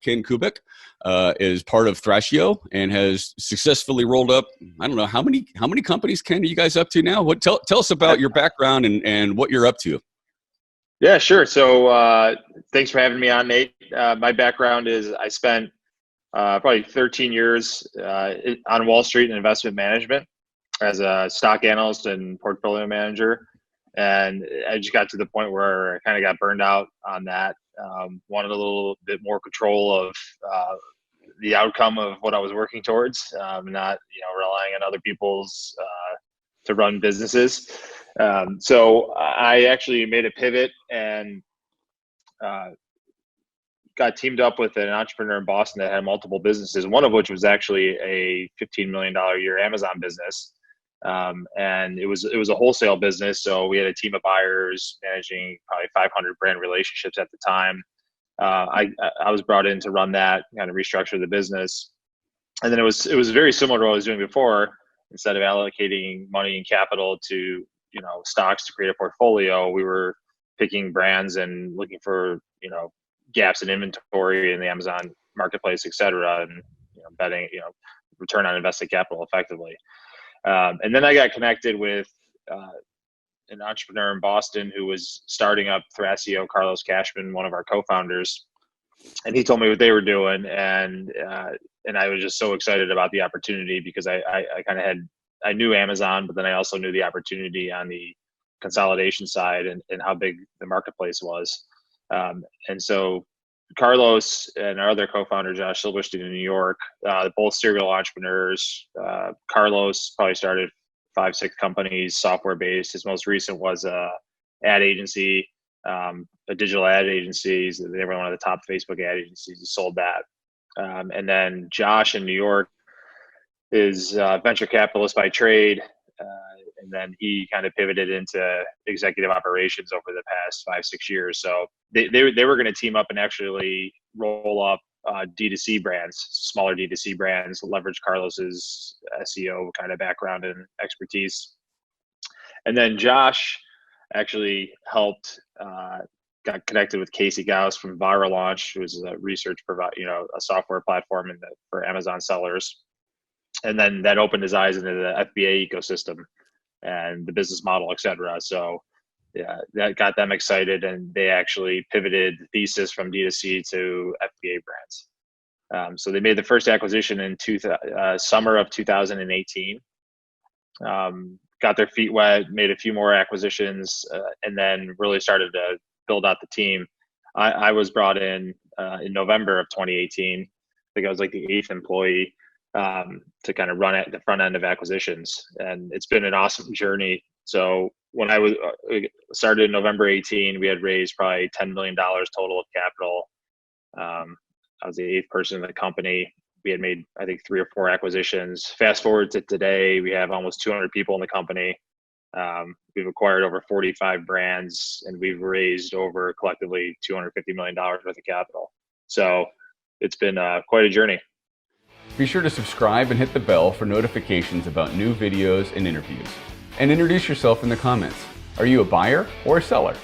Ken Kubik, is part of Thrasio and has successfully rolled up. I don't know how many companies, Ken, are you guys up to now? Tell us about your background and what you're up to. Yeah, sure. So thanks for having me on, Nate. My background is I spent probably 13 years on Wall Street in investment management as a stock analyst and portfolio manager. And I just got to the point where I kind of got burned out on that. Wanted a little bit more control of the outcome of what I was working towards, not relying on other people's to run businesses. So I actually made a pivot and got teamed up with an entrepreneur in Boston that had multiple businesses, one of which was actually a $15 million a year Amazon business. And it was a wholesale business. So we had a team of buyers managing probably 500 brand relationships at the time. I was brought in to run that, kind of restructure the business. And then it was very similar to what I was doing before. Instead of allocating money and capital to, stocks to create a portfolio, we were picking brands and looking for, gaps in inventory in the Amazon marketplace, et cetera, and, betting, return on invested capital effectively. And then I got connected with an entrepreneur in Boston who was starting up Thrasio, Carlos Cashman, one of our co-founders, and he told me what they were doing, and I was just so excited about the opportunity because I knew Amazon, but then I also knew the opportunity on the consolidation side and how big the marketplace was. And so Carlos and our other co-founder, Josh Silverstein in New York, both serial entrepreneurs. Carlos probably started 5-6 companies, software-based. His most recent was a ad agency, a digital ad agency. They were one of the top Facebook ad agencies. He sold that. And then Josh in New York is a venture capitalist by trade. And then he kind of pivoted into executive operations over the past 5-6 years. So they were going to team up and actually roll up D2C brands, smaller D2C brands, leverage Carlos's SEO kind of background and expertise. And then Josh actually helped, got connected with Casey Gauss from Viral Launch, who was a research provider, a software platform for Amazon sellers. And then that opened his eyes into the FBA ecosystem and the business model, et cetera. So yeah, that got them excited, and they actually pivoted the thesis from D2C to FBA brands. So they made the first acquisition in summer of 2018. Got their feet wet, made a few more acquisitions, and then really started to build out the team. I was brought in November of 2018. I think I was like the 8th employee to kind of run at the front end of acquisitions. And it's been an awesome journey. So when I was started in November 18, we had raised probably $10 million total of capital. I was the 8th person in the company. We had made, I think, 3 or 4 acquisitions. Fast forward to today, we have almost 200 people in the company. We've acquired over 45 brands, and we've raised over collectively $250 million worth of capital. So it's been quite a journey. Be sure to subscribe and hit the bell for notifications about new videos and interviews. And introduce yourself in the comments. Are you a buyer or a seller?